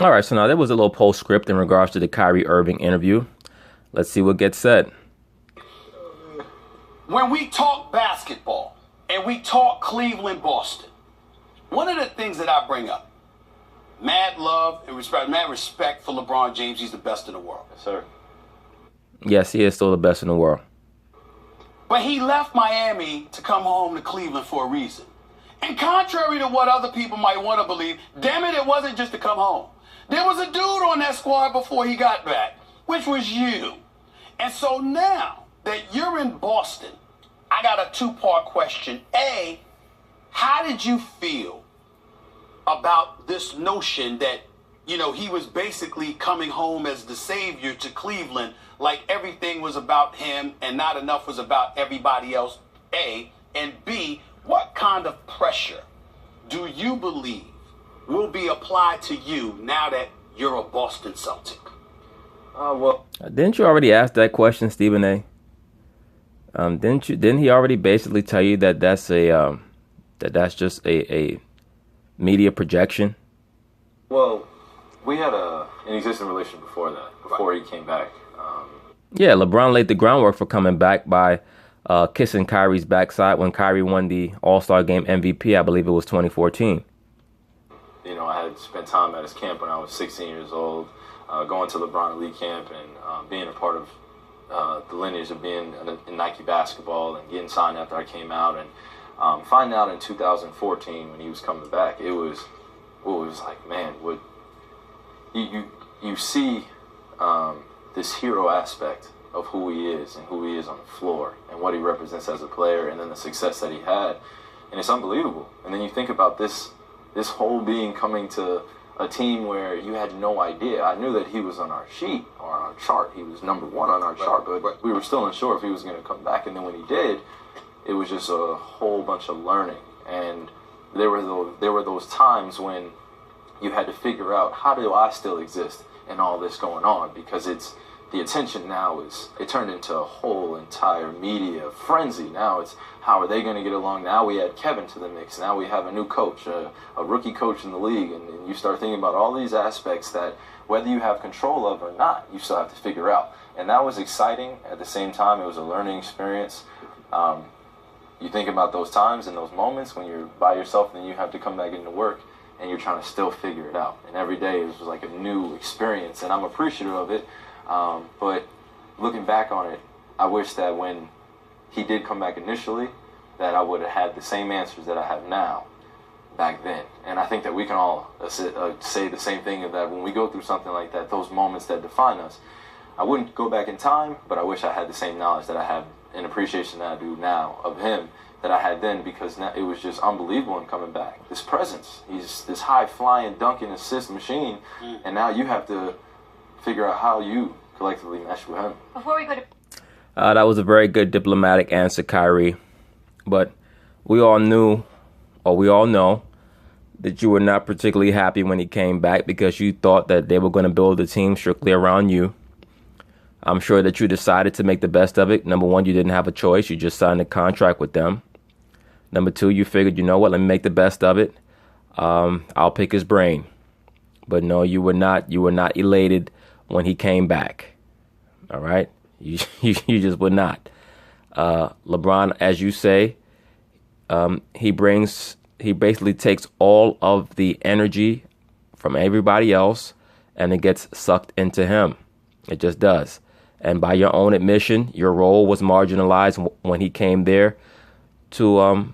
All right, so now there was a little postscript in regards to the Kyrie Irving interview. Let's see what gets said. When we talk basketball and we talk Cleveland, Boston, one of the things that I bring up, mad love and respect, mad respect for LeBron James. He's the best in the world. Yes, sir. Yes, he is still the best in the world. But he left Miami to come home to Cleveland for a reason. And contrary to what other people might want to believe, damn it wasn't just to come home. There was a dude on that squad before he got back, which was you. And so now that you're in Boston, I got a two-part question. A, how did you feel about this notion that, you know, he was basically coming home as the savior to Cleveland, like everything was about him and not enough was about everybody else, A? And B, what kind of pressure do you believe will be applied to you now that you're a Boston Celtic? Didn't you already ask that question, Stephen A? Didn't he already basically tell you that that's just a media projection? Well, we had an existing relationship before that, before he came back. Yeah, LeBron laid the groundwork for coming back by kissing Kyrie's backside when Kyrie won the All-Star Game MVP. I believe it was 2014. You know, I had spent time at his camp when I was 16 years old, going to LeBron Elite Camp and being a part of the lineage of being in Nike basketball and getting signed after I came out. And finding out in 2014 when he was coming back, it was like, man, what you see this hero aspect of who he is and who he is on the floor and what he represents as a player and then the success that he had. And it's unbelievable. And then you think about this whole being coming to a team where you had no idea. I knew that he was on our sheet or on our chart. He was number one on our chart, but we were still unsure if he was going to come back. And then when he did, it was just a whole bunch of learning. And there were those times when you had to figure out, how do I still exist in all this going on? Because the attention now it turned into a whole entire media frenzy. Now it's, how are they going to get along? Now we add Kevin to the mix. Now we have a new coach, a rookie coach in the league. And you start thinking about all these aspects that whether you have control of or not, you still have to figure out. And that was exciting. At the same time, it was a learning experience. You think about those times and those moments when you're by yourself and then you have to come back into work and you're trying to still figure it out. And every day it was like a new experience, and I'm appreciative of it. But looking back on it, I wish that when he did come back initially, that I would have had the same answers that I have now back then. And I think that we can all say the same thing, that when we go through something like that, those moments that define us, I wouldn't go back in time, but I wish I had the same knowledge that I have and appreciation that I do now of him that I had then, because now it was just unbelievable him coming back. This presence, he's this high-flying, dunking assist machine, and now you have to figure out how you collectively mesh with him. Before we go to... That was a very good diplomatic answer, Kyrie. But we all knew, or we all know, that you were not particularly happy when he came back because you thought that they were going to build a team strictly around you. I'm sure that you decided to make the best of it. Number one, you didn't have a choice. You just signed a contract with them. Number two, you figured, you know what, let me make the best of it. I'll pick his brain. But no, you were not elated when he came back. All right? You just were not. LeBron, as you say, he basically takes all of the energy from everybody else and it gets sucked into him. It just does. And by your own admission, your role was marginalized when he came there to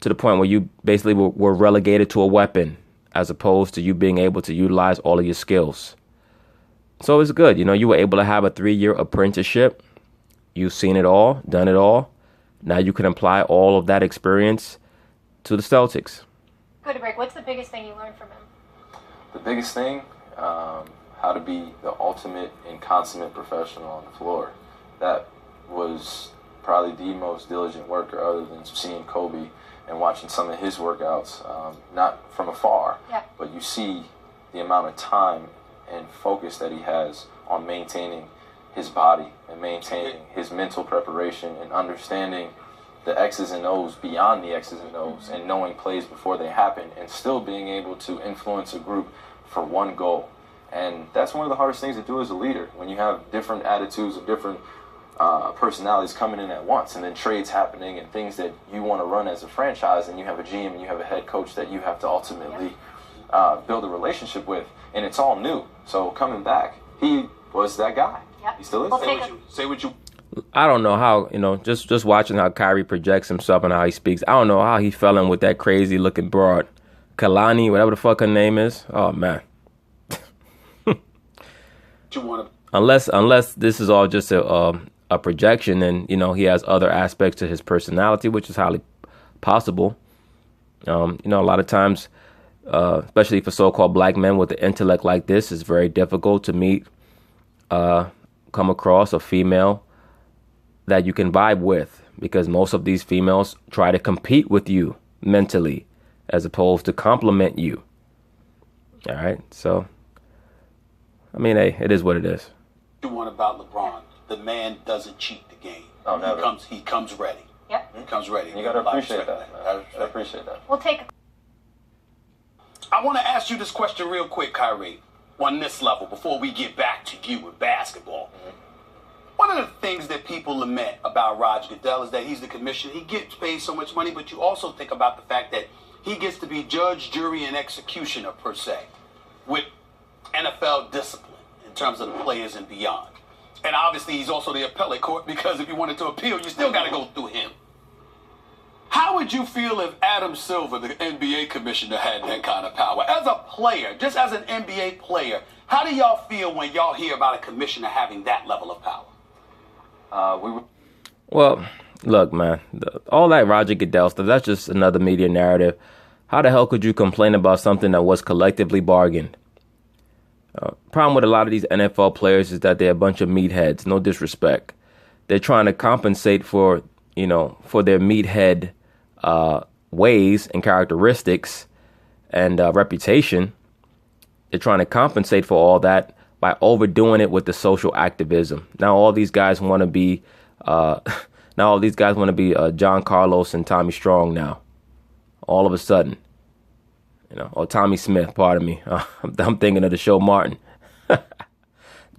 the point where you basically were relegated to a weapon as opposed to you being able to utilize all of your skills. So it's good. You know, you were able to have a 3-year apprenticeship. You've seen it all, done it all. Now you can apply all of that experience to the Celtics. Go to break. What's the biggest thing you learned from him? The biggest thing, how to be the ultimate and consummate professional on the floor. That was probably the most diligent worker other than seeing Kobe and watching some of his workouts, not from afar, but you see the amount of time and focus that he has on maintaining his body and maintaining his mental preparation and understanding the X's and O's beyond the X's and O's and knowing plays before they happen and still being able to influence a group for one goal. And that's one of the hardest things to do as a leader, when you have different attitudes and different personalities coming in at once, and then trades happening and things that you want to run as a franchise, and you have a GM and you have a head coach that you have to ultimately build a relationship with, and it's all new. So coming back, he was that guy. Yep. He still is. We'll Say what you. I don't know how, just watching how Kyrie projects himself and how he speaks. I don't know how he fell in with that crazy looking broad, Kalani, whatever the fuck her name is. Oh man. You want to. Unless this is all just a projection, and he has other aspects to his personality, which is highly possible. A lot of times, especially for so-called black men with an intellect like this, it's very difficult to meet, come across a female that you can vibe with, because most of these females try to compete with you mentally as opposed to compliment you. All right, so I mean, hey, it is what it is. You want about LeBron? The man doesn't cheat the game. Oh, never. He comes ready. Yep. He comes ready. You got to appreciate that, man. I appreciate that. We'll take. I want to ask you this question real quick, Kyrie, on this level, before we get back to you with basketball. One of the things that people lament about Roger Goodell is that he's the commissioner. He gets paid so much money, but you also think about the fact that he gets to be judge, jury, and executioner, per se, with NFL discipline in terms of the players and beyond. And obviously, he's also the appellate court, because if you wanted to appeal, you still got to go through him. How would you feel if Adam Silver, the NBA commissioner, had that kind of power? As a player, just as an NBA player, how do y'all feel when y'all hear about a commissioner having that level of power? Well, look, man, all that Roger Goodell stuff, that's just another media narrative. How the hell could you complain about something that was collectively bargained? Problem with a lot of these NFL players is that they're a bunch of meatheads. No disrespect. They're trying to compensate for their meathead ways and characteristics and reputation. They're trying to compensate for all that by overdoing it with the social activism. Now all these guys want to be John Carlos and Tommy Strong now. All of a sudden. Or Tommy Smith, pardon me. I'm thinking of the show Martin.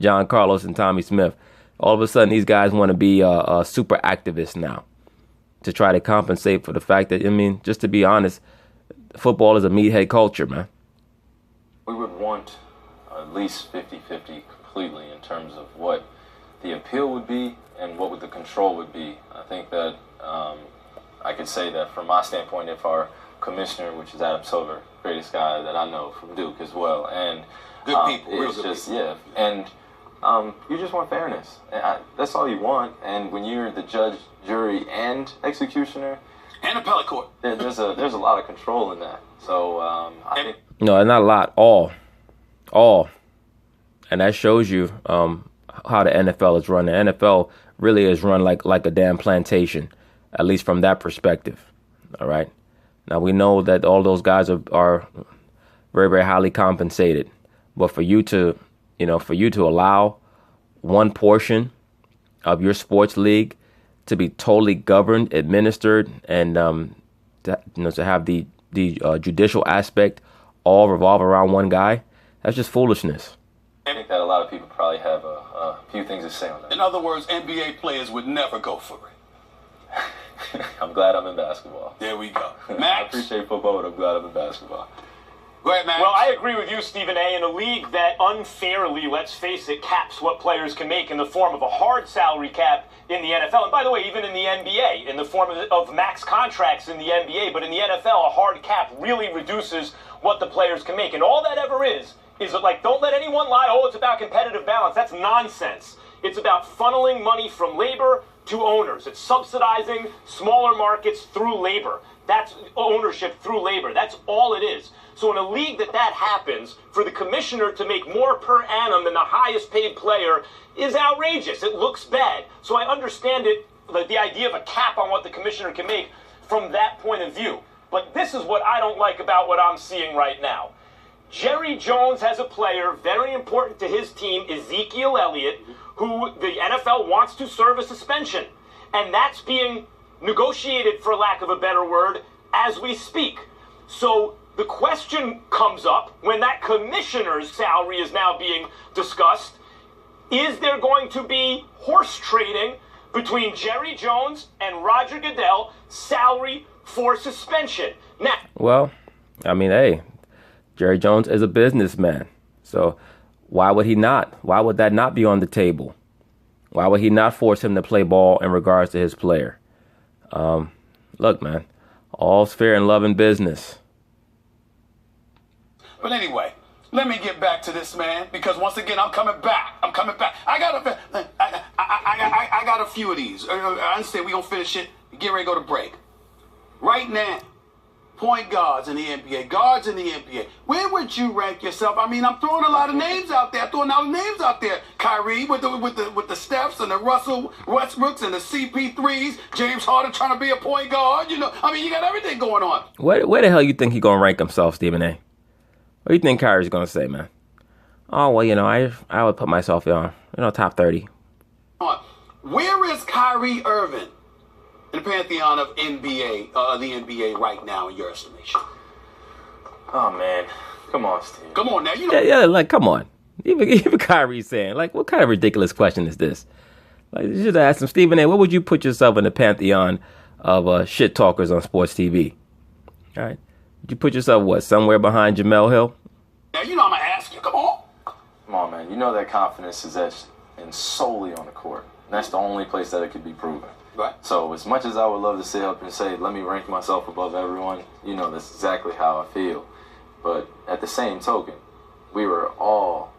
John Carlos and Tommy Smith. All of a sudden, these guys want to be a super activists now to try to compensate for the fact that, just to be honest, football is a meathead culture, man. We would want at least 50-50 completely in terms of what the appeal would be and what the control would be. I think that I could say that from my standpoint, if our commissioner, which is Adam Silver, greatest guy that I know from Duke as well, and good people, it's just people. And you just want fairness. And that's all you want. And when you're the judge, jury, and executioner, and appellate court, there's a lot of control in that. So I think no, not a lot, all, and that shows you how the NFL is run. The NFL really is run like a damn plantation, at least from that perspective. All right. Now, we know that all those guys are very, very highly compensated. But for you to allow one portion of your sports league to be totally governed, administered, and to have the judicial aspect all revolve around one guy, that's just foolishness. I think that a lot of people probably have a few things to say on that. In other words, NBA players would never go for it. I'm glad I'm in basketball. There we go. Max? I appreciate football, but I'm glad I'm in basketball. Go ahead, Max. Well, I agree with you, Stephen A. In a league that unfairly, let's face it, caps what players can make in the form of a hard salary cap in the NFL. And by the way, even in the NBA, in the form of max contracts in the NBA. But in the NFL, a hard cap really reduces what the players can make. And all that ever is like, don't let anyone lie, oh, it's about competitive balance. That's nonsense. It's about funneling money from labor to owners. It's subsidizing smaller markets through labor. That's ownership through labor. That's all it is. So in a league that happens, for the commissioner to make more per annum than the highest paid player is outrageous. It looks bad. So I understand it, the idea of a cap on what the commissioner can make from that point of view. But this is what I don't like about what I'm seeing right now. Jerry Jones has a player very important to his team, Ezekiel Elliott, who the NFL wants to serve a suspension. And that's being negotiated, for lack of a better word, as we speak. So the question comes up when that commissioner's salary is now being discussed. Is there going to be horse trading between Jerry Jones and Roger Goodell, salary for suspension? Now, well, I mean, hey, Jerry Jones is a businessman. So why would he not? Why would that not be on the table? Why would he not force him to play ball in regards to his player? Look, man, all's fair in love and business. But anyway, let me get back to this, man, because once again, I'm coming back. I got a few of these. I understand we gonna finish it. Get ready to go to break. Right now, point guards in the NBA, guards in the NBA. Where would you rank yourself? I mean, I'm throwing a lot of names out there. Kyrie with the Stephs and the Russell Westbrooks and the CP3s. James Harden trying to be a point guard. You know, I mean, you got everything going on. Where the hell you think he gonna rank himself, Stephen A? What do you think Kyrie's gonna say, man? Oh well, you know, I would put myself on, top 30. Where is Kyrie Irving in the pantheon of the NBA right now, in your estimation? Oh man, come on, Steve. Come on now, Yeah, like come on. Even Kyrie's saying, like, what kind of ridiculous question is this? Like, you should ask him, Stephen A. What would you put yourself in the pantheon of shit talkers on sports TV? All right, would you put yourself somewhere behind Jamel Hill? Now I'm gonna ask you. Come on, man. You know that confidence is etched and solely on the court. And that's the only place that it could be proven. Right. So as much as I would love to sit up and say, let me rank myself above everyone, that's exactly how I feel. But at the same token, we are all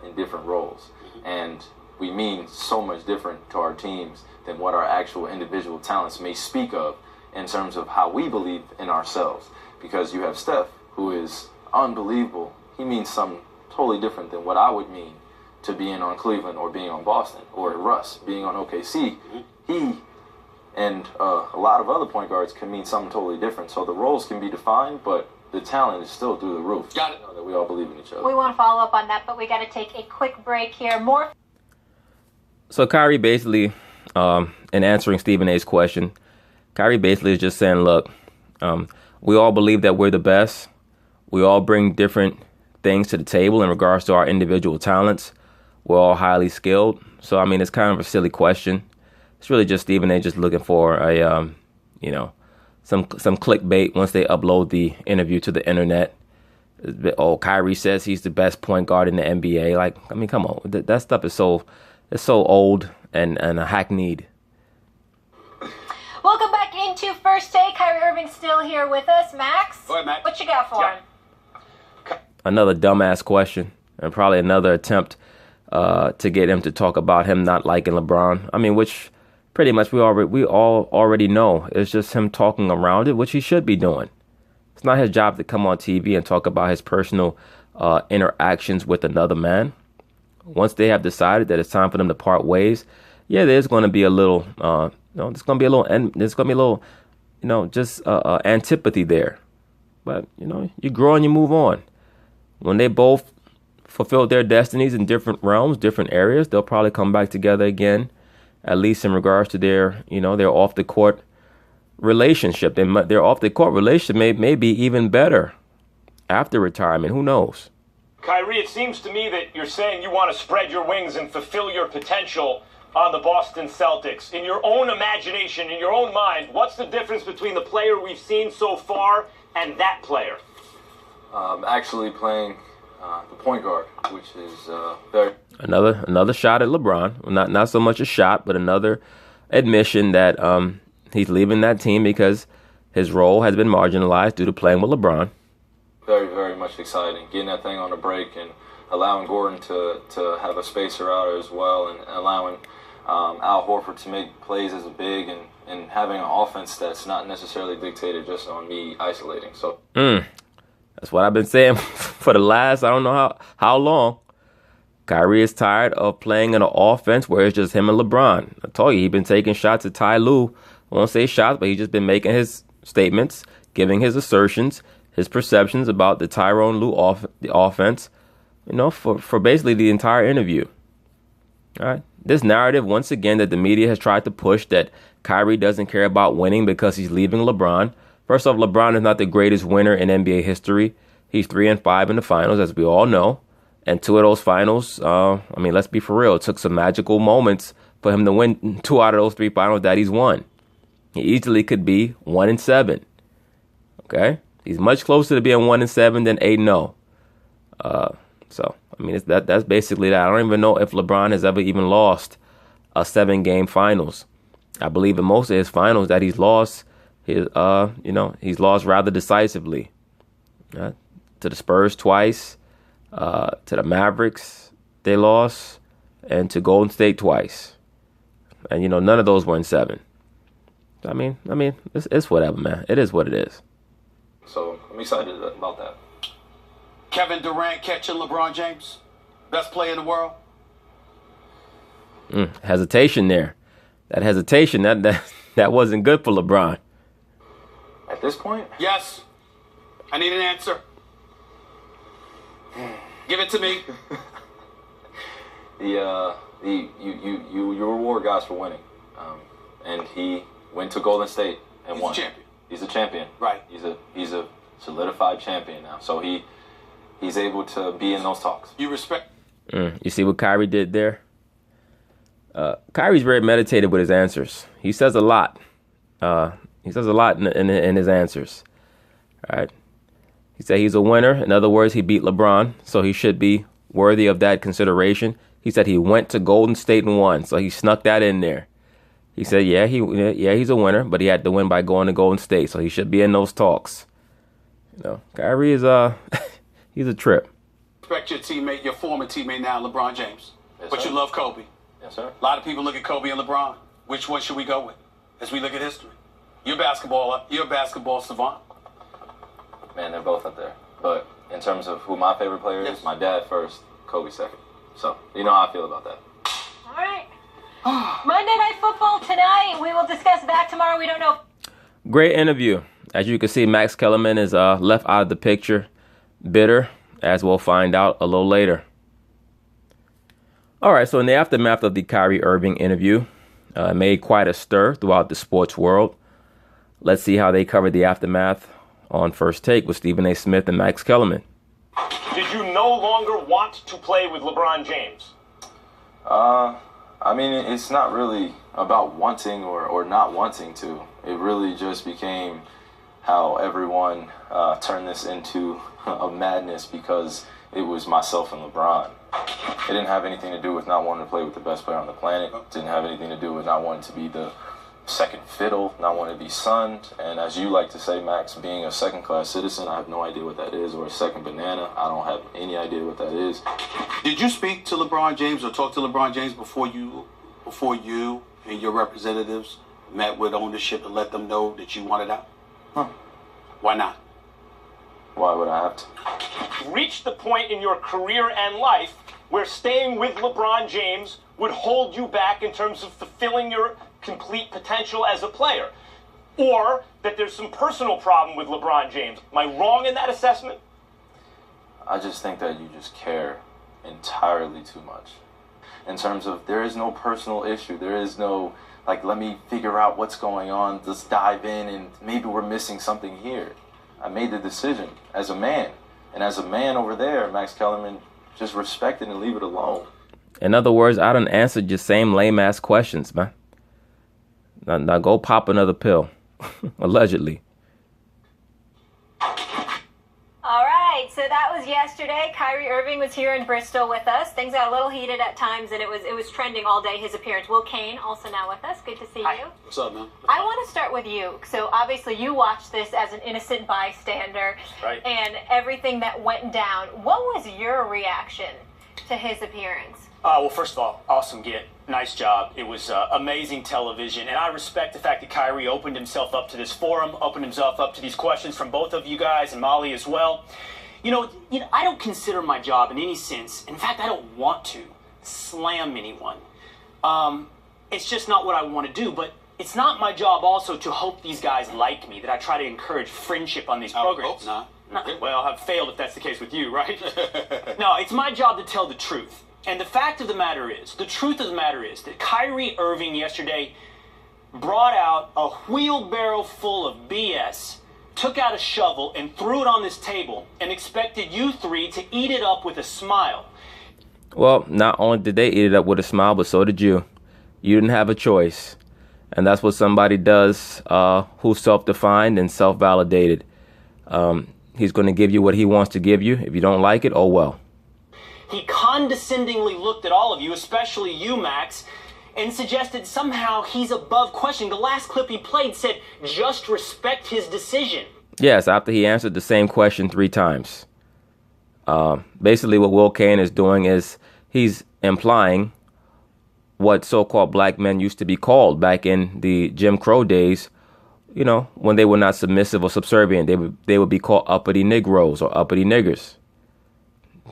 in different roles. And we mean so much different to our teams than what our actual individual talents may speak of in terms of how we believe in ourselves. Because you have Steph, who is unbelievable. He means something totally different than what I would mean to being on Cleveland or being on Boston, or Russ being on OKC. He and a lot of other point guards can mean something totally different. So the roles can be defined, but the talent is still through the roof. Got it. That we all believe in each other. We want to follow up on that, but we got to take a quick break here. More. So Kyrie basically, in answering Stephen A's question, Kyrie basically is just saying, look, we all believe that we're the best. We all bring different things to the table in regards to our individual talents. We're all highly skilled. So, I mean, it's kind of a silly question. It's really just Stephen A just looking for a, some clickbait once they upload the interview to the internet. Oh, Kyrie says he's the best point guard in the NBA. Like, I mean, come on. That stuff is so old and hackneyed. Welcome back into First Take. Kyrie Irving still here with us. Max, Go ahead, Max. what you got for him? Another dumbass question, and probably another attempt to get him to talk about him not liking LeBron. I mean, which pretty much we all already know. It's just him talking around it, which he should be doing. It's not his job to come on TV and talk about his personal interactions with another man. Once they have decided that it's time for them to part ways, yeah, there's going to be a little, there's going to be a little, just antipathy there. But you grow and you move on. When they both fulfill their destinies in different realms, different areas, they'll probably come back together again, at least in regards to their off the court relationship. Their off the court relationship may be even better after retirement. Who knows? Kyrie, it seems to me that you're saying you want to spread your wings and fulfill your potential on the Boston Celtics. In your own imagination, in your own mind, what's the difference between the player we've seen so far and that player? Actually playing the point guard, which is very... Another shot at LeBron. Not so much a shot, but another admission that he's leaving that team because his role has been marginalized due to playing with LeBron. Very, very much exciting. Getting that thing on a break and allowing Gordon to have a spacer out as well, and allowing Al Horford to make plays as a big, and having an offense that's not necessarily dictated just on me isolating. So that's what I've been saying for the last, I don't know how long. Kyrie is tired of playing in an offense where it's just him and LeBron. I told you, he's been taking shots at Ty Lue. I won't say shots, but he's just been making his statements, giving his assertions, his perceptions about the Tyronn Lue the offense, for basically the entire interview. All right. This narrative, once again, that the media has tried to push, that Kyrie doesn't care about winning because he's leaving LeBron. First off, LeBron is not the greatest winner in NBA history. He's 3-5 in the finals, as we all know. And 2 of those finals, let's be for real. It took some magical moments for him to win 2 out of those 3 finals that he's won. He easily could be 1-7. Okay? He's much closer to being 1-7 than 8-0. That's basically that. I don't even know if LeBron has ever even lost a 7-game finals. I believe in most of his finals that he's lost, he's lost rather decisively. To the Spurs twice, to the Mavericks they lost, and to Golden State twice. And none of those were in 7. It's whatever, man. It is what it is. So I'm excited about that. Kevin Durant catching LeBron James, best player in the world. Hesitation there. That hesitation, that wasn't good for LeBron. At this point? Yes. I need an answer. Give it to me. You reward guys for winning, and he went to Golden State and won. He's a champion. He's a champion. Right. He's a solidified champion now. So he's able to be in those talks. You respect. You see what Kyrie did there? Kyrie's very meditative with his answers. He says a lot. He says a lot in his answers. All right. He said he's a winner. In other words, he beat LeBron, so he should be worthy of that consideration. He said he went to Golden State and won, so he snuck that in there. He said, he's a winner, but he had to win by going to Golden State, so he should be in those talks. Kyrie is he's a trip. Respect your teammate, your former teammate now, LeBron James. Yes, but sir. you love Kobe. Yes, sir. A lot of people look at Kobe and LeBron. Which one should we go with as we look at history? You're a basketball savant. Man, they're both up there. But in terms of who my favorite player is, my dad first, Kobe second. So you know how I feel about that. All right. Monday Night Football tonight. We will discuss that tomorrow. We don't know. Great interview. As you can see, Max Kellerman is left out of the picture. Bitter, as we'll find out a little later. All right, so in the aftermath of the Kyrie Irving interview, it made quite a stir throughout the sports world. Let's see how they covered the aftermath on First Take with Stephen A. Smith and Max Kellerman. Did you no longer want to play with LeBron James? It's not really about wanting or not wanting to. It really just became how everyone turned this into a madness because it was myself and LeBron. It didn't have anything to do with not wanting to play with the best player on the planet. It didn't have anything to do with not wanting to be the second fiddle, not wanting to be sunned. And as you like to say, Max, being a second-class citizen, I have no idea what that is, or a second banana. I don't have any idea what that is. Did you speak to LeBron James or talk to LeBron James before you and your representatives met with ownership and let them know that you wanted out? Huh. Why not? Why would I have to? Reached the point in your career and life where staying with LeBron James would hold you back in terms of fulfilling your complete potential as a player, or that there's some personal problem with LeBron James. Am I wrong in that assessment? I just think that you just care entirely too much. In terms of, there is no personal issue. There is no, let me figure out what's going on. Let's dive in and maybe we're missing something here. I made the decision as a man. And as a man over there, Max Kellerman, just respect it and leave it alone. In other words, I done answered your same lame-ass questions, man. Now go pop another pill. Allegedly. All right, so that was yesterday. Kyrie Irving was here in Bristol with us. Things got a little heated at times, and it was trending all day, his appearance. Will Kane also now with us. Good to see you. What's up, man? I want to start with you. So obviously you watched this as an innocent bystander, Right. And everything that went down. What was your reaction to his appearance? Well, first of all, awesome get. Nice job. It was amazing television. And I respect the fact that Kyrie opened himself up to this forum, opened himself up to these questions from both of you guys and Molly as well. You know, I don't consider my job in any sense, in fact, I don't want to slam anyone. It's just not what I want to do, but it's not my job also to hope these guys like me, that I try to encourage friendship on these programs. Hope not. Well, I've failed if that's the case with you, right? No, it's my job to tell the truth. And the fact of the matter is, the truth of the matter is that Kyrie Irving yesterday brought out a wheelbarrow full of BS took out a shovel and threw it on this table and expected you three to eat it up with a smile. Well, not only did they eat it up with a smile, but so did you. You didn't have a choice. And that's what somebody does who's self-defined and self-validated. He's going to give you what he wants to give you. If you don't like it, oh well. He condescendingly looked at all of you, especially you, Max, and suggested somehow he's above questioning. The last clip he played said, just respect his decision. Yes, after he answered the same question 3 times. Basically, what Will Cain is doing is he's implying what so-called black men used to be called back in the Jim Crow days, you know, when they were not submissive or subservient. They would be called uppity Negroes or uppity niggers.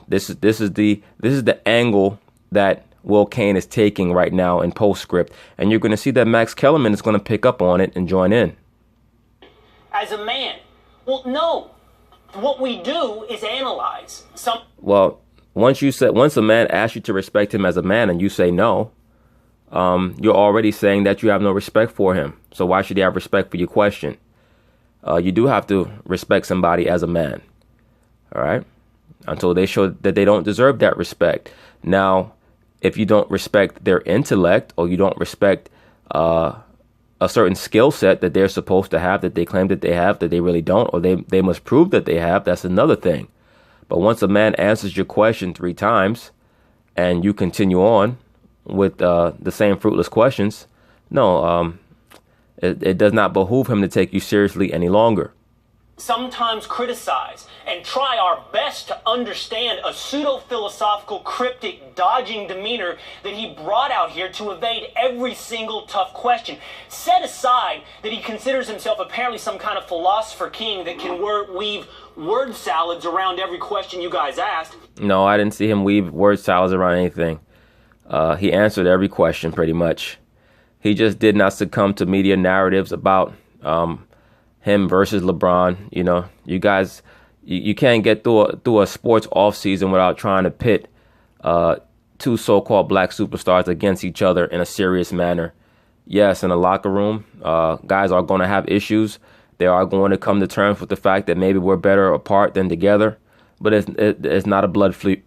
This is the angle that Will Cain is taking right now in postscript, and you're going to see that Max Kellerman is going to pick up on it and join in. As a man, well, no. What we do is analyze. Well, once a man asks you to respect him as a man and you say no, you're already saying that you have no respect for him. So why should he have respect for your question? You do have to respect somebody as a man. All right. Until they show that they don't deserve that respect. Now, if you don't respect their intellect or you don't respect a certain skill set that they're supposed to have, that they claim that they have, that they really don't, or they must prove that they have, that's another thing. But once a man answers your question 3 times and you continue on with the same fruitless questions, no, it does not behoove him to take you seriously any longer. Sometimes criticize and try our best to understand a pseudo-philosophical, cryptic, dodging demeanor that he brought out here to evade every single tough question. Set aside that he considers himself apparently some kind of philosopher king that can weave word salads around every question you guys asked. No, I didn't see him weave word salads around anything. He answered every question pretty much. He just did not succumb to media narratives about him versus LeBron. You know, you guys, you can't get through a sports off season without trying to pit 2 so-called black superstars against each other in a serious manner. Yes, in a locker room, guys are going to have issues. They are going to come to terms with the fact that maybe we're better apart than together. But it's not a blood feud.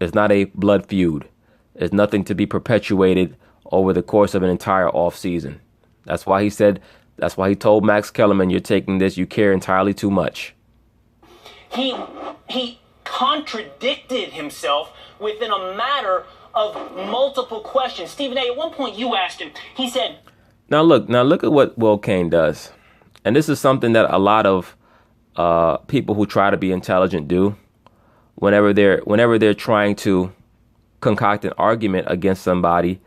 It's nothing to be perpetuated over the course of an entire off season. That's why he told Max Kellerman, you're taking this, you care entirely too much. He contradicted himself within a matter of multiple questions. Stephen A., at one point you asked him, he said... Now look at what Will Cain does. And this is something that a lot of people who try to be intelligent do whenever they're trying to concoct an argument against somebody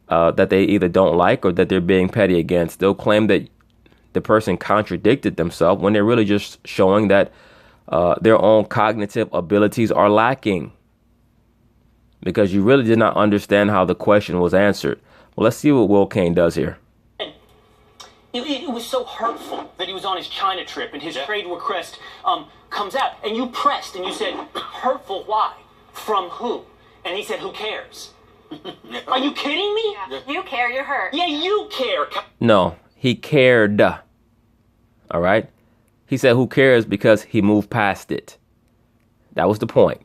that they either don't like or that they're being petty against. They'll claim that the person contradicted themselves when they're really just showing that their own cognitive abilities are lacking because you really did not understand how the question was answered. Well, let's see what Will Cain does here. It was so hurtful that he was on his China trip and his trade request comes out. And you pressed and you said, hurtful, why? From who? And he said, who cares? Are you kidding me? Yeah. You care, you're hurt. Yeah, you care. No, he cared. All right? He said, who cares, because he moved past it. That was the point.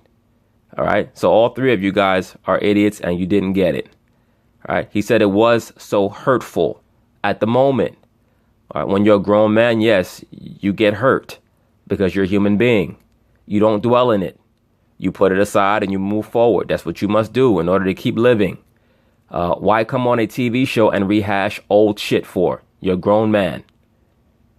All right? So all 3 of you guys are idiots and you didn't get it. All right? He said it was so hurtful at the moment. All right? When you're a grown man, yes, you get hurt because you're a human being. You don't dwell in it. You put it aside and you move forward. That's what you must do in order to keep living. Why come on a TV show and rehash old shit for? You're a grown man.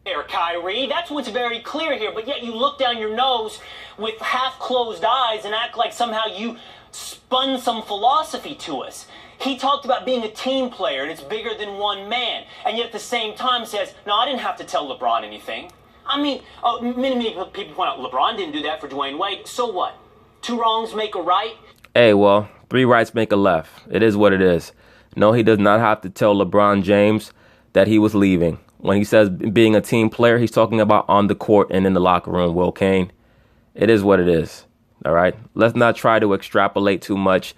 There, Kyrie, that's what's very clear here. But yet you look down your nose with half-closed eyes and act like somehow you spun some philosophy to us. He talked about being a team player and it's bigger than one man. And yet at the same time says, no, I didn't have to tell LeBron anything. I mean, many people point out LeBron didn't do that for Dwayne Wade. So what? 2 wrongs make a right? Hey, well, 3 rights make a left. It is what it is. No, he does not have to tell LeBron James that he was leaving. When he says being a team player, he's talking about on the court and in the locker room, Will Cain. It is what it is. All right? Let's not try to extrapolate too much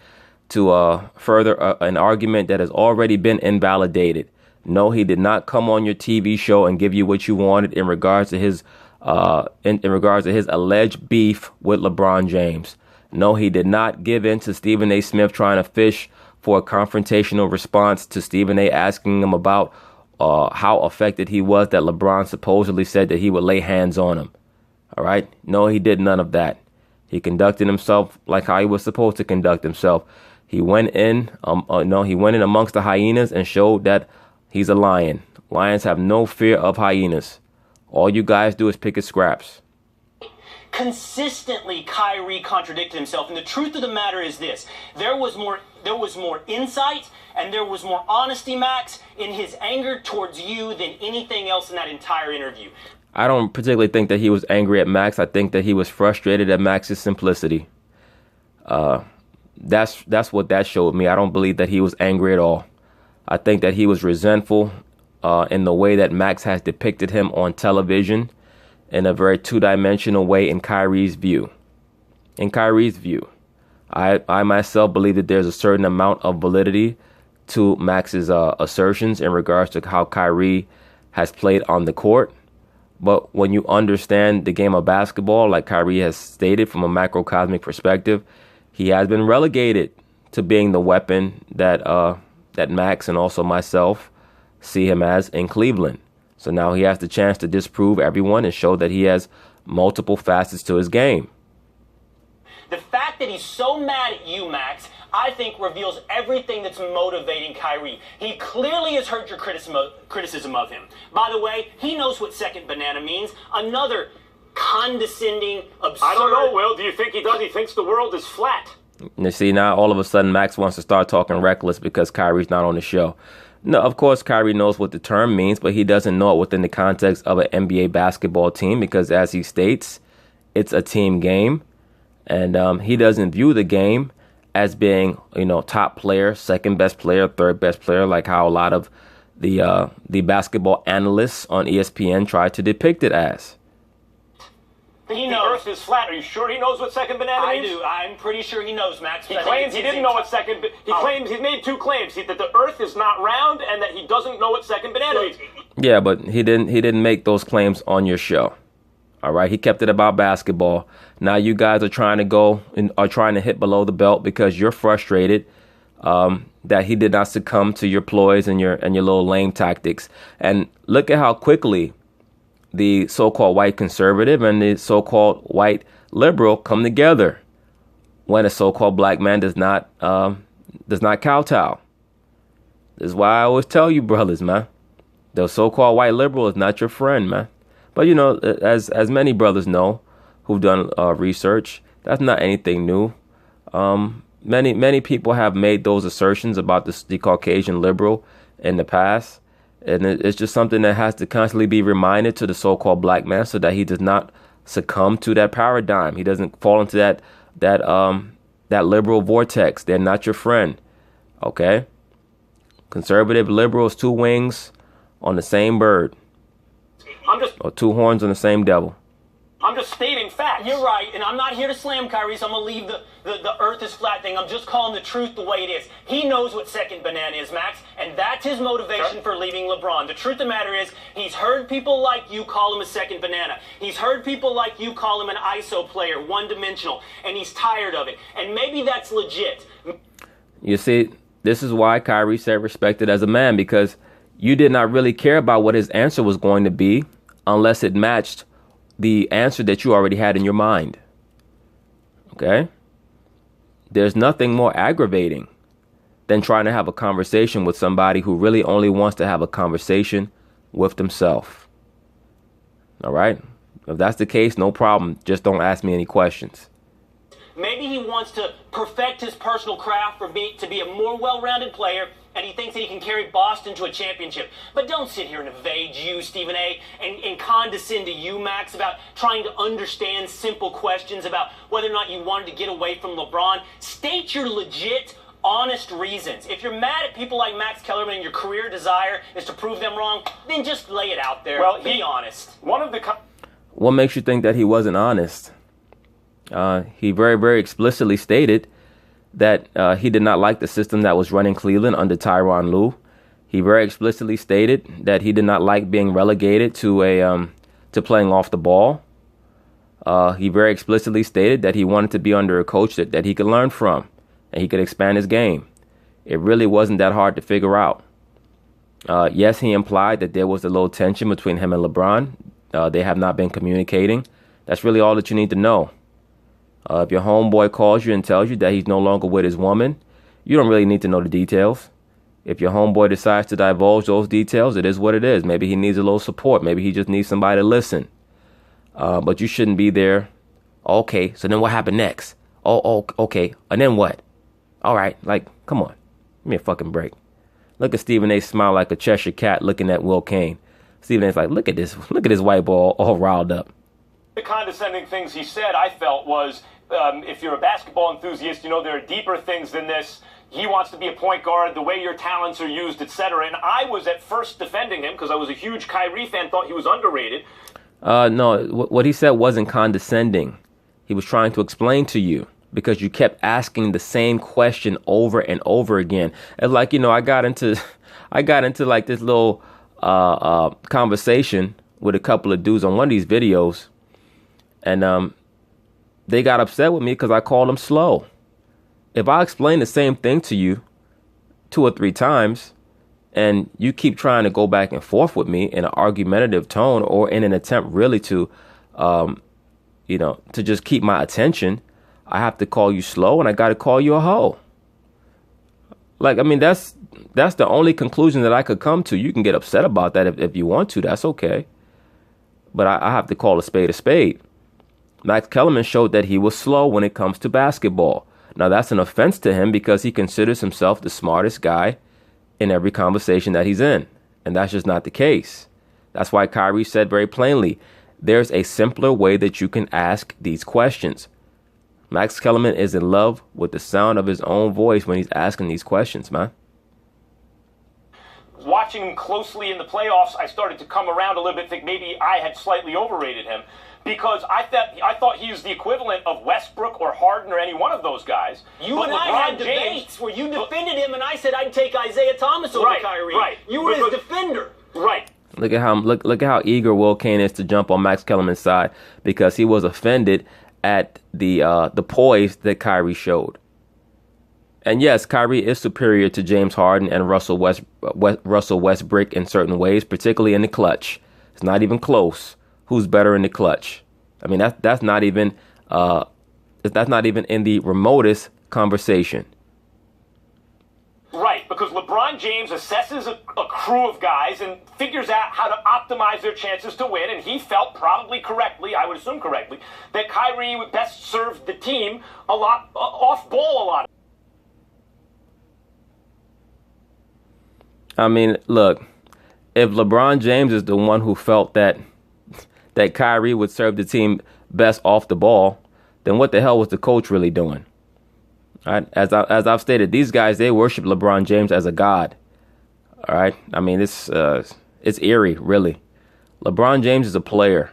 to further an argument that has already been invalidated. No, he did not come on your TV show and give you what you wanted in regards to his in regards to his alleged beef with LeBron James. No, he did not give in to Stephen A. Smith trying to fish for a confrontational response to Stephen A. asking him about how affected he was that LeBron supposedly said that he would lay hands on him. All right. No, he did none of that. He conducted himself like how he was supposed to conduct himself. He went in, he went in amongst the hyenas and showed that he's a lion. Lions have no fear of hyenas. All you guys do is pick at scraps. Consistently, Kyrie contradicted himself, and the truth of the matter is this: there was more insight and there was more honesty, Max, in his anger towards you than anything else in that entire interview. I don't particularly think that he was angry at Max. I think that he was frustrated at Max's simplicity. That's what that showed me. I don't believe that he was angry at all. I think that he was resentful in the way that Max has depicted him on television in a very two-dimensional way in Kyrie's view. In Kyrie's view, I myself believe that there's a certain amount of validity to Max's assertions in regards to how Kyrie has played on the court. But when you understand the game of basketball, like Kyrie has stated from a macrocosmic perspective, he has been relegated to being the weapon that Max and also myself see him as in Cleveland. So now he has the chance to disprove everyone and show that he has multiple facets to his game. The fact that he's so mad at you, Max, I think reveals everything that's motivating Kyrie. He clearly has heard your criticism of him. By the way, he knows what second banana means. Another condescending, absurd... I don't know, Will. Do you think he does? He thinks the world is flat. You see, now all of a sudden Max wants to start talking reckless because Kyrie's not on the show. No, of course, Kyrie knows what the term means, but he doesn't know it within the context of an NBA basketball team because, as he states, it's a team game. And he doesn't view the game as being, top player, second best player, third best player, like how a lot of the basketball analysts on ESPN try to depict it as. He The knows. earth is flat. Are you sure he knows what second banana I means? do. I'm pretty sure he knows, Max. He claims he didn't know what second... He claims he's made two claims: that the earth is not round and that he doesn't know what second banana means. Yeah, but he didn't make those claims on your show. All right, he kept it about basketball. Now you guys are trying to hit below the belt because you're frustrated that he did not succumb to your ploys and your little lame tactics. And look at how quickly the so-called white conservative and the so-called white liberal come together when a so-called black man does not kowtow. This is why I always tell you, brothers, man, the so-called white liberal is not your friend, man. But as many brothers know who've done research, that's not anything new. Many people have made those assertions about the Caucasian liberal in the past. And it's just something that has to constantly be reminded to the so-called black man so that he does not succumb to that paradigm. He doesn't fall into that liberal vortex. They're not your friend. Okay? Conservative, liberal is two wings on the same bird. Or two horns on the same devil. I'm just stating facts. You're right, and I'm not here to slam Kyrie, so I'm going to leave the earth is flat thing. I'm just calling the truth the way it is. He knows what second banana is, Max, and that's his motivation for leaving LeBron. The truth of the matter is, he's heard people like you call him a second banana. He's heard people like you call him an ISO player, one-dimensional, and he's tired of it. And maybe that's legit. You see, this is why Kyrie said respected as a man, because you did not really care about what his answer was going to be unless it matched the answer that you already had in your mind. Okay? There's nothing more aggravating than trying to have a conversation with somebody who really only wants to have a conversation with themselves. All right? If that's the case, no problem. Just don't ask me any questions. Maybe he wants to perfect his personal craft to be a more well-rounded player, and he thinks that he can carry Boston to a championship. But don't sit here and evade you, Stephen A., and condescend to you, Max, about trying to understand simple questions about whether or not you wanted to get away from LeBron. State your legit, honest reasons. If you're mad at people like Max Kellerman and your career desire is to prove them wrong, then just lay it out there. Well, be honest. What makes you think that he wasn't honest? He very, very explicitly stated that he did not like the system that was running Cleveland under Tyronn Lue. He very explicitly stated that he did not like being relegated to to playing off the ball. He very explicitly stated that he wanted to be under a coach that he could learn from and he could expand his game. It really wasn't that hard to figure out. Yes, he implied that there was a little tension between him and LeBron. They have not been communicating. That's really all that you need to know. If your homeboy calls you and tells you that he's no longer with his woman, you don't really need to know the details. If your homeboy decides to divulge those details, it is what it is. Maybe he needs a little support. Maybe he just needs somebody to listen. But you shouldn't be there. Okay, so then what happened next? Oh, okay. And then what? All right, like, come on. Give me a fucking break. Look at Stephen A. smile like a Cheshire cat looking at Will Kane. Stephen A's like, look at this white boy all riled up. The condescending things he said, I felt, was if you're a basketball enthusiast, you know there are deeper things than this. He wants to be a point guard, the way your talents are used, etc. And I was at first defending him because I was a huge Kyrie fan, thought he was underrated. No, what he said wasn't condescending. He was trying to explain to you because you kept asking the same question over and over again. It's like, I got into like this little conversation with a couple of dudes on one of these videos, and they got upset with me because I called them slow. If I explain the same thing to you 2 or 3 times, and you keep trying to go back and forth with me in an argumentative tone or in an attempt really to, to just keep my attention, I have to call you slow and I got to call you a hoe. Like, I mean, that's the only conclusion that I could come to. You can get upset about that if you want to. That's okay. But I have to call a spade a spade. Max Kellerman showed that he was slow when it comes to basketball. Now, that's an offense to him because he considers himself the smartest guy in every conversation that he's in. And that's just not the case. That's why Kyrie said very plainly, there's a simpler way that you can ask these questions. Max Kellerman is in love with the sound of his own voice when he's asking these questions, man. Watching him closely in the playoffs, I started to come around a little bit, think maybe I had slightly overrated him. Because I thought he was the equivalent of Westbrook or Harden or any one of those guys. You and I had debates where you defended him, and I said I'd take Isaiah Thomas over Kyrie. Right. You were his defender. Right. Look at how eager Will Kane is to jump on Max Kellerman's side because he was offended at the poise that Kyrie showed. And yes, Kyrie is superior to James Harden and Russell Westbrook in certain ways, particularly in the clutch. It's not even close. Who's better in the clutch? I mean, that's not even in the remotest conversation. Right, because LeBron James assesses a crew of guys and figures out how to optimize their chances to win, and he felt probably correctly, I would assume correctly, that Kyrie would best serve the team a lot off ball a lot. I mean, look, if LeBron James is the one who felt that Kyrie would serve the team best off the ball, then what the hell was the coach really doing? All right? As I've stated, these guys, they worship LeBron James as a god. All right? I mean, it's eerie, really. LeBron James is a player.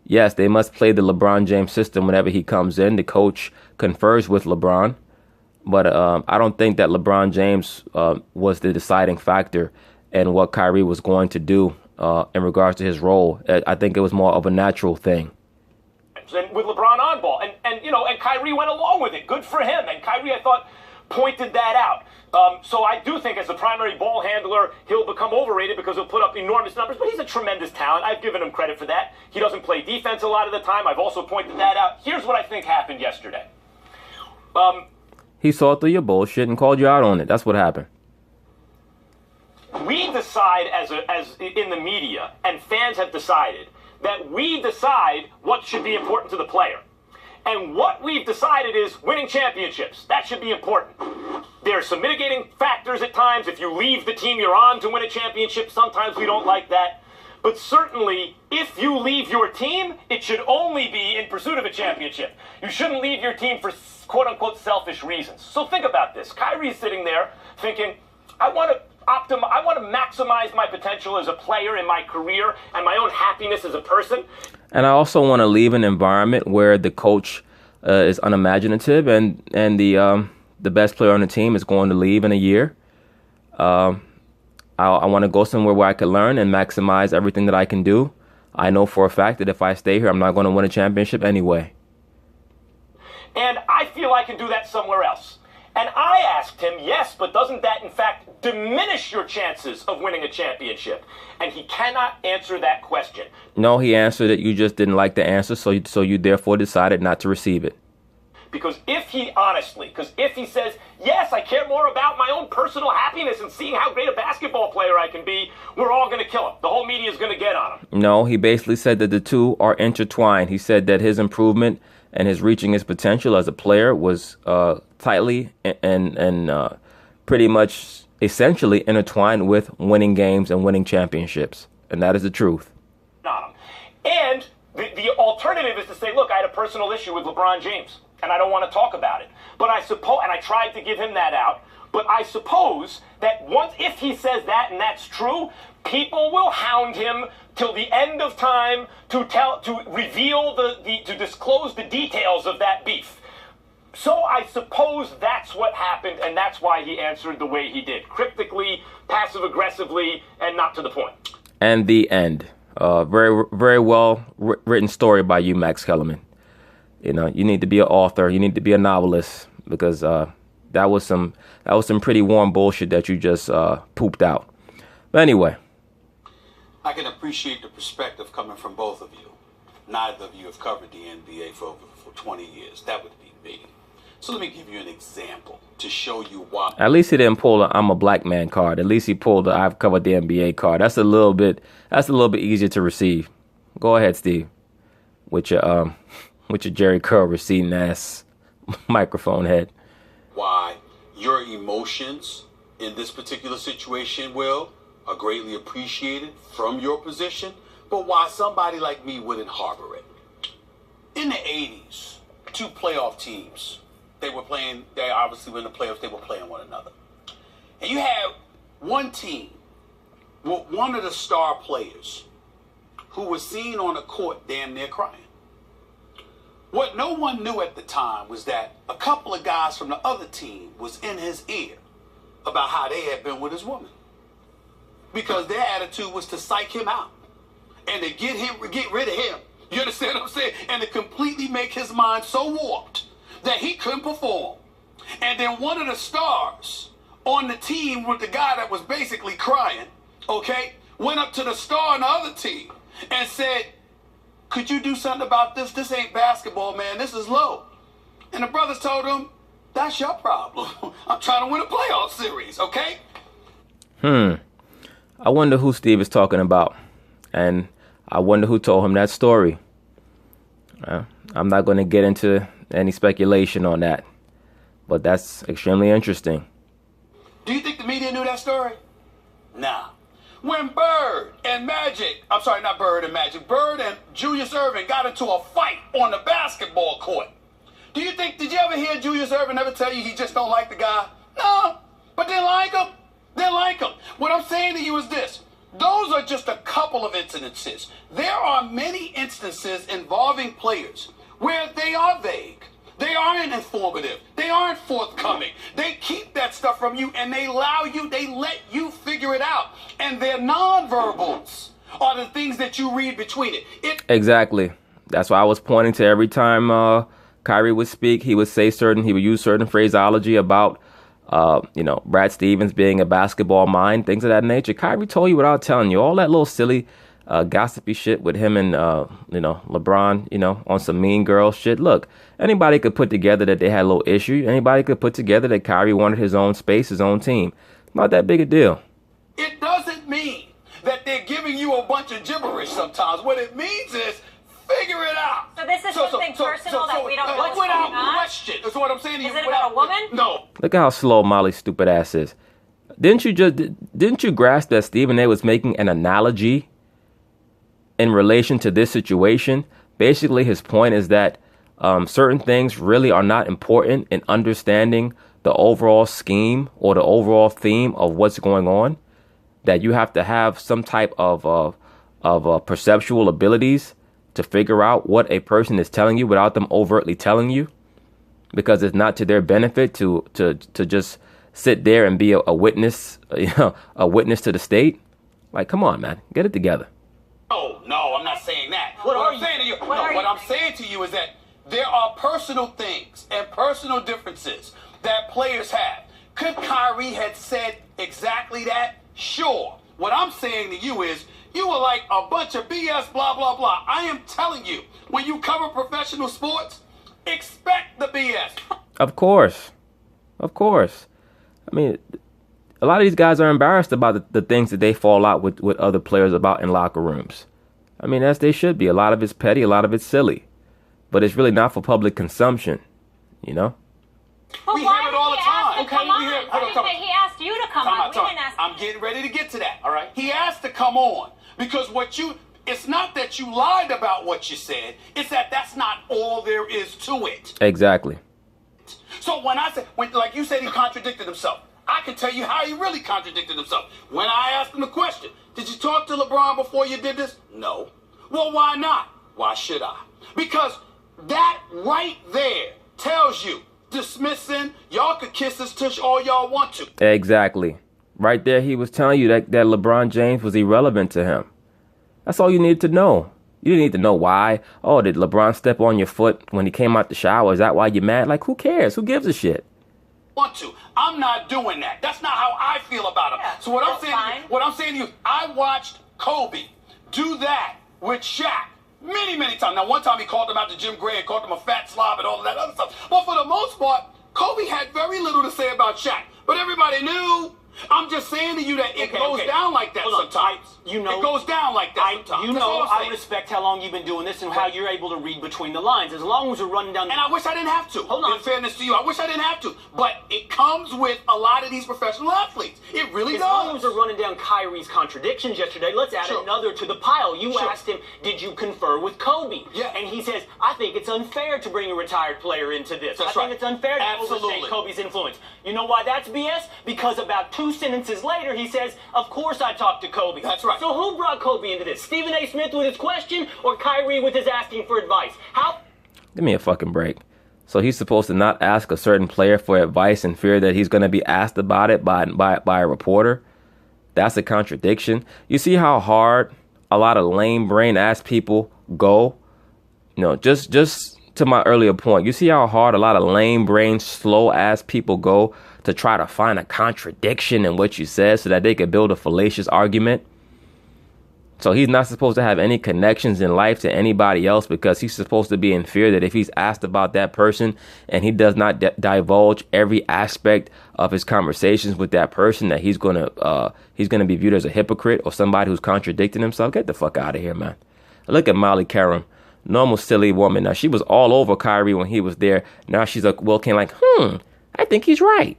Yes, they must play the LeBron James system whenever he comes in. The coach confers with LeBron. But I don't think that LeBron James was the deciding factor in what Kyrie was going to do in regards to his role. I think it was more of a natural thing. And with LeBron on ball, and Kyrie went along with it. Good for him. And Kyrie, I thought, pointed that out. So I do think as the primary ball handler, he'll become overrated because he'll put up enormous numbers. But he's a tremendous talent. I've given him credit for that. He doesn't play defense a lot of the time. I've also pointed that out. Here's what I think happened yesterday. He saw through your bullshit and called you out on it. That's what happened. We decide as in the media, and fans have decided, that we decide what should be important to the player. And what we've decided is winning championships. That should be important. There are some mitigating factors at times. If you leave the team you're on to win a championship, sometimes we don't like that. But certainly, if you leave your team, it should only be in pursuit of a championship. You shouldn't leave your team for quote-unquote selfish reasons. So think about this. Kyrie's sitting there thinking, I want to maximize my potential as a player in my career and my own happiness as a person. And I also want to leave an environment where the coach is unimaginative and the best player on the team is going to leave in a year. I want to go somewhere where I can learn and maximize everything that I can do. I know for a fact that if I stay here, I'm not going to win a championship anyway. And I feel I can do that somewhere else. And I asked him, yes, but doesn't that in fact diminish your chances of winning a championship? And he cannot answer that question. No, he answered it. You just didn't like the answer, so you therefore decided not to receive it. Because if he says, yes, I care more about my own personal happiness and seeing how great a basketball player I can be, we're all going to kill him. The whole media is going to get on him. No, he basically said that the two are intertwined. He said that his improvement and his reaching his potential as a player was tightly and pretty much essentially intertwined with winning games and winning championships. And that is the truth. On him. And the alternative is to say, look, I had a personal issue with LeBron James, and I don't want to talk about it. But I suppose, and I tried to give him that out, but I suppose that if he says that and that's true, people will hound him till the end of time to disclose the details of that beef. So I suppose that's what happened, and that's why he answered the way he did, cryptically, passive-aggressively, and not to the point. And the end. Very, very well written story by you, Max Kellerman. You know, you need to be an author. You need to be a novelist, because that was some pretty warm bullshit that you just pooped out. But anyway. I can appreciate the perspective coming from both of you. Neither of you have covered the NBA for 20 years. That would be me. So let me give you an example to show you why. At least he didn't pull the "I'm a black man" card. At least he pulled the "I've covered the NBA" card. That's a little bit easier to receive. Go ahead, Steve, with your Jerry Curl receding ass microphone head. Why your emotions in this particular situation, Will, are greatly appreciated from your position, but why somebody like me wouldn't harbor it. In the 80s, two playoff teams, they obviously were in the playoffs, they were playing one another. And you had one team with one of the star players who was seen on the court damn near crying. What no one knew at the time was that a couple of guys from the other team was in his ear about how they had been with his woman. Because their attitude was to psych him out and to get rid of him. You understand what I'm saying? And to completely make his mind so warped that he couldn't perform. And then one of the stars on the team with the guy that was basically crying, okay, went up to the star on the other team and said, could you do something about this? This ain't basketball, man. This is low. And the brothers told him, that's your problem. I'm trying to win a playoff series, okay? I wonder who Steve is talking about. And I wonder who told him that story. I'm not going to get into any speculation on that. But that's extremely interesting. Do you think the media knew that story? Nah. When Bird and Julius Irving got into a fight on the basketball court, did you ever hear Julius Irving ever tell you he just don't like the guy? No, but they like him. They like him. What I'm saying to you is this. Those are just a couple of incidences. There are many instances involving players where they are vague. They aren't informative. They aren't forthcoming. They keep that stuff from you and they let you figure it out. And their nonverbals are the things that you read between it. Exactly. That's why I was pointing to every time Kyrie would speak, he would use certain phraseology about Brad Stevens being a basketball mind, things of that nature. Kyrie told you without telling you all that little silly gossipy shit with him and LeBron, on some mean girl shit. Look, anybody could put together that they had a little issue. Anybody could put together that Kyrie wanted his own space, his own team. Not that big a deal. It doesn't mean that they're giving you a bunch of gibberish sometimes. What it means is figure it out. So this is something personal that we don't know what's without going on? question. That's what I'm saying to you. Is it about a woman? No. Look at how slow Molly's stupid ass is. Didn't you grasp that Stephen A was making an analogy in relation to this situation? Basically, his point is that certain things really are not important in understanding the overall scheme or the overall theme of what's going on. That you have to have some type of perceptual abilities to figure out what a person is telling you without them overtly telling you, because it's not to their benefit to just sit there and be a witness, a witness to the state. Like, come on, man, get it together. No, I'm not saying What are I'm you? saying to you, What are what you I'm saying to you is that there are personal things and personal differences that players have. Could Kyrie had said exactly that? Sure. What I'm saying to you is, you were like a bunch of BS, blah, blah, blah. I am telling you, when you cover professional sports, expect the BS. Of course. Of course. I mean, a lot of these guys are embarrassed about the things that they fall out with other players about in locker rooms. I mean, as they should be. A lot of it's petty, a lot of it's silly. But it's really not for public consumption, you know? But We why hear it did all he the ask time. to come on? We hear- Why hold on, did he asked you to come on? We didn't ask. I'm getting ready to get to that. All right. He asked to come on because it's not that you lied about what you said. It's that that's not all there is to it. Exactly. So like you said, he contradicted himself. I can tell you how he really contradicted himself. When I asked him the question, did you talk to LeBron before you did this? No. Well, why not? Why should I? Because that right there tells you, dismissing, y'all could kiss this tush all y'all want to. Exactly. Right there, he was telling you that LeBron James was irrelevant to him. That's all you needed to know. You didn't need to know why. Oh, did LeBron step on your foot when he came out the shower? Is that why you're mad? Like, who cares? Who gives a shit? Want to. I'm not doing that. That's not how I feel about him. Yeah, so what I'm that's saying, fine. what I'm saying to you, I watched Kobe do that with Shaq many, many times. Now, one time he called him out to Jim Gray and called him a fat slob and all of that other stuff. But for the most part, Kobe had very little to say about Shaq. But everybody knew. I'm just saying to you that it goes down like that Hold on. sometimes. You know, it goes down like that sometimes. You That's all know, I'm I saying. respect how long you've been doing this and how you're able to read between the lines. As long as we're running down. And I wish I didn't have to. Hold on. In fairness to you, I wish I didn't have to. But it comes with a lot of these professional athletes. It really As does. long as we're running down Kyrie's contradictions yesterday, let's add Sure. another to the pile. You Sure. asked him, did you confer with Kobe? Yeah. And he says, I think it's unfair to bring a retired player into this. That's I right. think it's unfair to Absolutely. overstate Kobe's influence. You know why that's BS? Because about 2 sentences later, he says, of course I talked to Kobe. That's right. So who brought Kobe into this? Stephen A. Smith with his question or Kyrie with his asking for advice? How? Give me a fucking break. So he's supposed to not ask a certain player for advice in fear that he's going to be asked about it by a reporter? That's a contradiction. You see how hard a lot of lame brain ass people go? You know, just to my earlier point, you see how hard a lot of lame brain, slow ass people go to try to find a contradiction in what you said so that they could build a fallacious argument? So he's not supposed to have any connections in life to anybody else because he's supposed to be in fear that if he's asked about that person and he does not divulge every aspect of his conversations with that person, that he's gonna be viewed as a hypocrite or somebody who's contradicting himself. Get the fuck out of here, man. Look at Molly Karam, normal silly woman. Now she was all over Kyrie when he was there. Now she's like, Will Kane, like, I think he's right.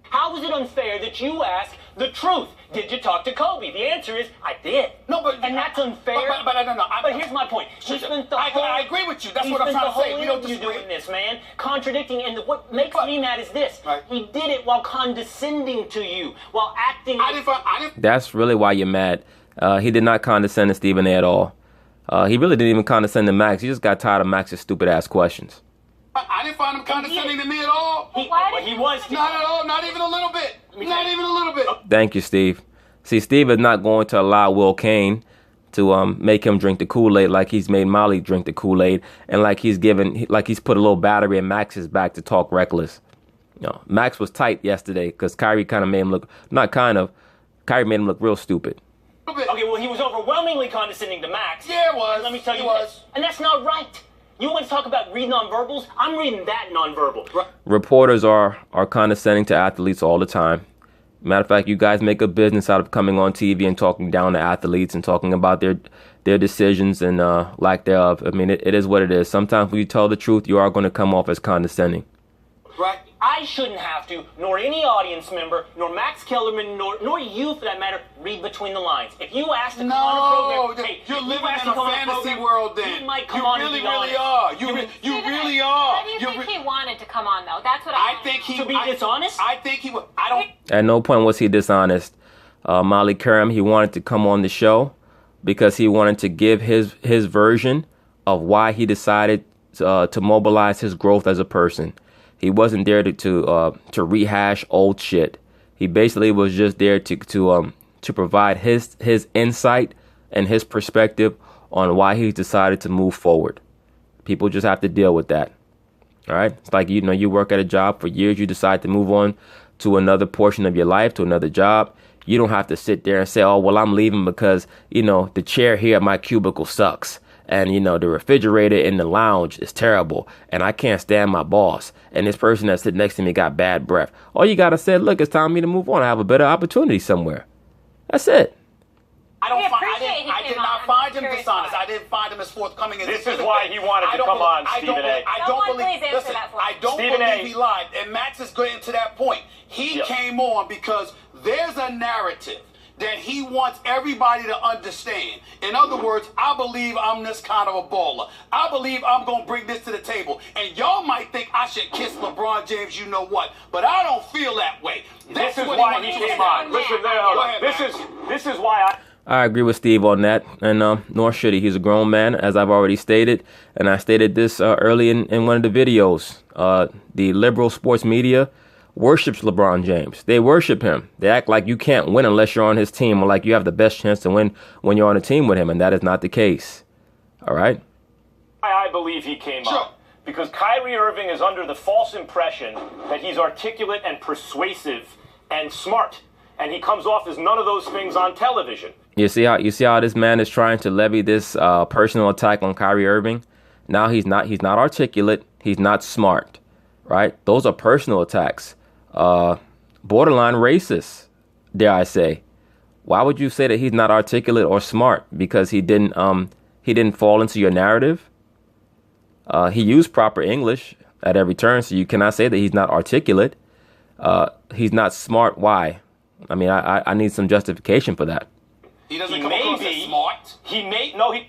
How is it unfair that you ask the truth? Did you talk to Kobe? The answer is, I did. No, but and that's unfair. But no. But here's my point. He spent the whole, I agree with you. That's he what I'm spent trying to the say. whole We don't interview disagree. doing this, man. Contradicting, and what makes me mad is this. Right. He did it while condescending to you, while acting. I didn't. That's really why you're mad. He did not condescend to Stephen A. at all. He really didn't even condescend to Max. He just got tired of Max's stupid ass questions. I didn't find him condescending to me at all. He was. Not at all. Not even a little bit. Not even a little bit. Thank you, Steve. See, Steve is not going to allow Will Kane to make him drink the Kool-Aid like he's made Molly drink the Kool-Aid, and like he's put a little battery in Max's back to talk reckless. You know, Max was tight yesterday because Kyrie kind of made him look, Kyrie made him look real stupid. Okay, well, he was overwhelmingly condescending to Max. Yeah, it was. And let me tell you It was. this, and that's not right. You want to talk about read nonverbals? I'm reading that nonverbal. Right. Reporters are condescending to athletes all the time. Matter of fact, you guys make a business out of coming on TV and talking down to athletes and talking about their decisions and lack thereof. I mean, it is what it is. Sometimes when you tell the truth, you are going to come off as condescending. Right. I shouldn't have to, nor any audience member, nor Max Kellerman, nor you for that matter, read between the lines. If you ask to come on a program, hey, you're if you living ask in to a come on fantasy program, world then. You might come You on really, and be really honest. are. You Stephen A., really are. Why do you think he wanted to come on, though? That's what I think he... To be dishonest? I think he would... I don't... At no point was he dishonest. Molly Karam, he wanted to come on the show because he wanted to give his version of why he decided to mobilize his growth as a person. He wasn't there to rehash old shit. He basically was just there to provide his insight and his perspective on why he's decided to move forward. People just have to deal with that. All right. It's like, you work at a job for years. You decide to move on to another portion of your life, to another job. You don't have to sit there and say, oh, well, I'm leaving because, the chair here at my cubicle sucks. And, the refrigerator in the lounge is terrible. And I can't stand my boss. And this person that's sitting next to me got bad breath. All you got to say, look, it's time for me to move on. I have a better opportunity somewhere. That's it. I did not find him dishonest. I didn't find him as forthcoming as this is why he wanted to come on, Stephen A. I don't believe. Listen, I don't believe he lied. And Max is getting to that point. He came on because there's a narrative that he wants everybody to understand. In other words, I believe I'm this kind of a baller. I believe I'm going to bring this to the table. And y'all might think I should kiss LeBron James, you know what. But I don't feel that way. This is why he came on. Listen, this is why I agree with Steve on that, and nor should he. He's a grown man, as I've already stated, and I stated this early in one of the videos. The liberal sports media worships LeBron James. They worship him. They act like you can't win unless you're on his team, or like you have the best chance to win when you're on a team with him, and that is not the case. All right? I believe he came on. Because Kyrie Irving is under the false impression that he's articulate and persuasive and smart, and he comes off as none of those things on television. You see how this man is trying to levy this personal attack on Kyrie Irving? Now he's not articulate. He's not smart, right? Those are personal attacks. Borderline racist, dare I say. Why would you say that he's not articulate or smart? Because he didn't fall into your narrative. He used proper English at every turn, so you cannot say that he's not articulate. He's not smart. Why? I mean, I need some justification for that. He doesn't come across as smart.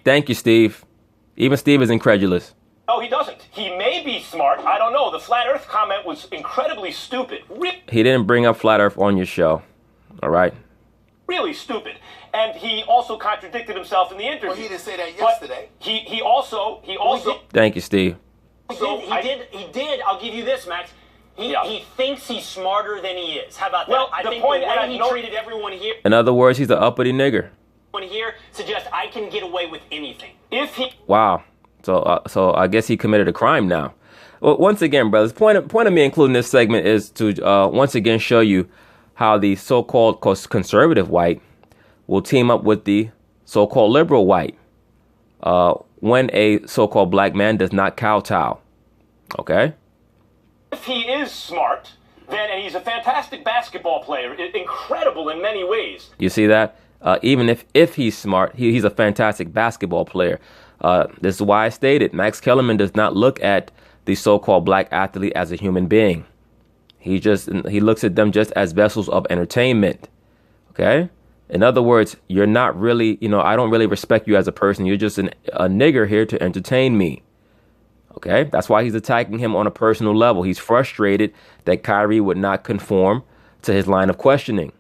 Thank you, Steve. Even Steve is incredulous. No, he doesn't. He may be smart. I don't know. The flat Earth comment was incredibly stupid. He didn't bring up flat Earth on your show. All right. Really stupid. And he also contradicted himself in the interview. Well, he didn't say that yesterday. He also. Thank you, Steve. He did. I'll give you this, Max. He thinks he's smarter than he is. How about that? Well, I the think point the way he treated everyone here. In other words, he's an uppity nigger. Here suggests I can get away with anything. Wow. So I guess he committed a crime now. Well, once again, brothers, point of me including this segment is to once again show you how the so-called conservative white will team up with the so-called liberal white when a so-called black man does not kowtow. Okay? If he is smart, and he's a fantastic basketball player, incredible in many ways. You see that? Even if he's smart, he's a fantastic basketball player. This is why I stated Max Kellerman does not look at the so-called black athlete as a human being. He looks at them just as vessels of entertainment. Okay? In other words, you're not really, I don't really respect you as a person. You're just a nigger here to entertain me. Okay? That's why he's attacking him on a personal level. He's frustrated that Kyrie would not conform to his line of questioning.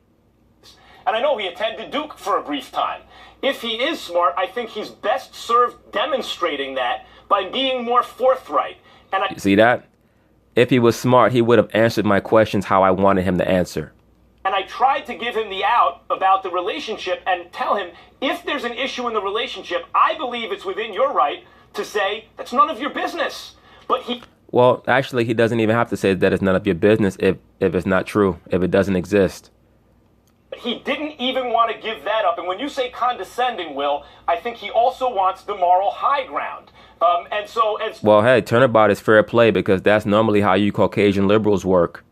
And I know he attended Duke for a brief time. If he is smart, I think he's best served demonstrating that by being more forthright. You see that? If he was smart, he would have answered my questions how I wanted him to answer. And I tried to give him the out about the relationship and tell him, if there's an issue in the relationship, I believe it's within your right to say that's none of your business. Well, actually, he doesn't even have to say that it's none of your business if it's not true, if it doesn't exist. He didn't even want to give that up. And when you say condescending, Will, I think he also wants the moral high ground. Well, hey, turnabout is fair play because that's normally how you Caucasian liberals work.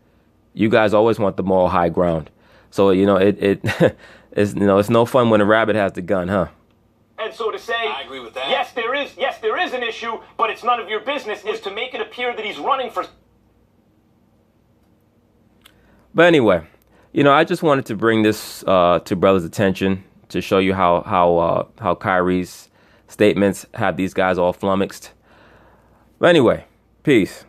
You guys always want the moral high ground. So, it's no fun when a rabbit has the gun, huh? And so to say, I agree with that. Yes, there is an issue, but it's none of your business, is to make it appear that he's running for. But anyway, I just wanted to bring this to brothers' attention to show you how Kyrie's statements have these guys all flummoxed. But anyway, peace.